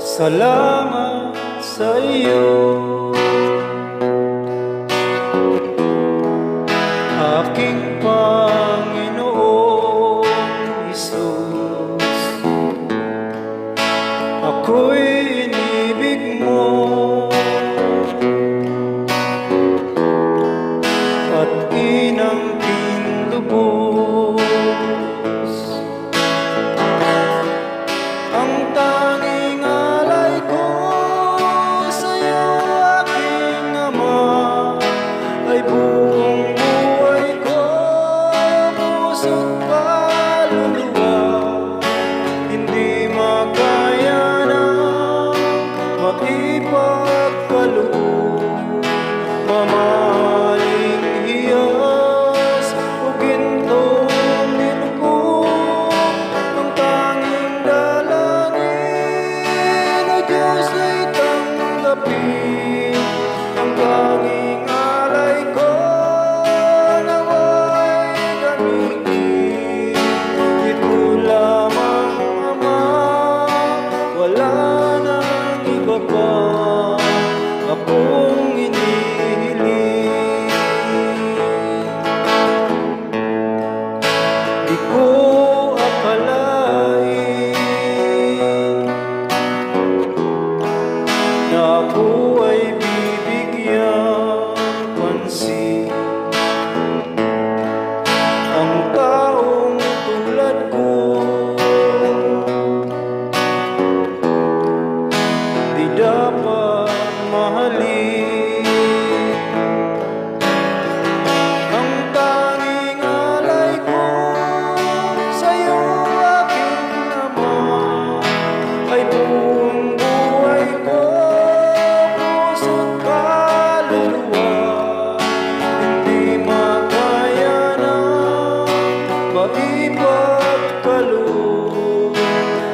Salamat sa iyo, aking Panginoong Hesus. Ako'y inibig mo at inangkin lubos. Ang tanging alay ko sa'yo, aking Ama, ay buong buhay ko, puso't kaluluwa. Hindi makaya ng maipagkaloob, mamahaling hiyas o gintong nilugod. Ang tanging dalangin, O Diyos, ay tanggapin. Ang tanging alay ko, nawa'y gamitin. Ito lamang, Ama, wala nang iba pa akong inihiling. Di ko akalain na ako ay bibigyan pansin. Ang taong tulad ko, di dapat mahalin. Ang tanging alay ko sa'yo, aking Ama, ay buong buhay ko, puso't kaluluwa. Hindi makaya ng maipagkaloob,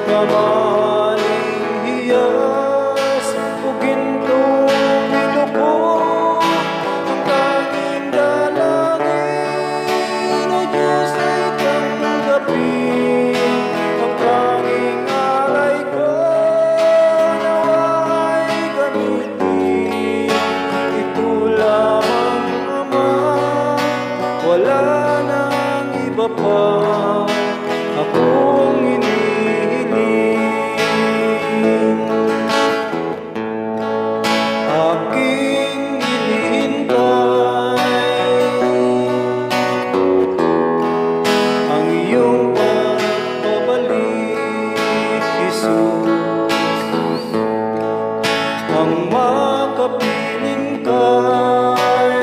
mamahaling hiyas o gintong nilugod. Ang tanging dalangin, O Diyos, ay tanggapin. Ang tanging alay ko, nawa'y gamitin. Ito lamang, Ama, wala nang iba pa akong inihiling. Aking hinihintay ang iyong pagbabalik, Jesus. Ang makapiling ka'y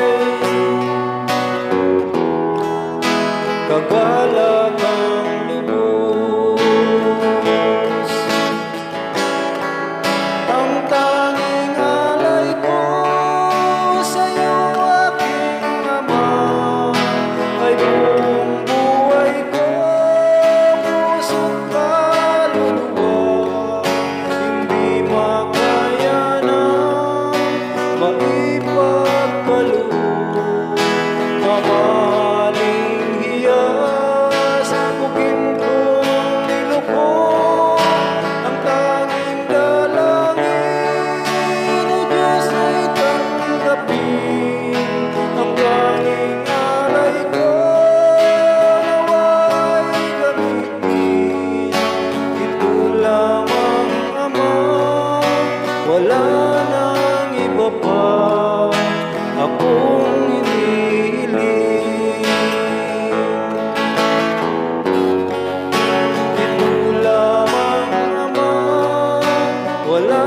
kagalatang lubos. Ang tanging alay ko sa'yo, aking Ama, ay buong buhay ko, puso't kaluluwa. Hindi makaya ng maipagkaloob, mamahaling hiyas o gintong nilugod. Ang tanging dalangin, O Diyos, ay tanggapin. Ang tanging alay ko, nawa'y gamitin. Ito lamang, Ama, wala nang iba pa akong inihiling. Ito lamang, Ama, wala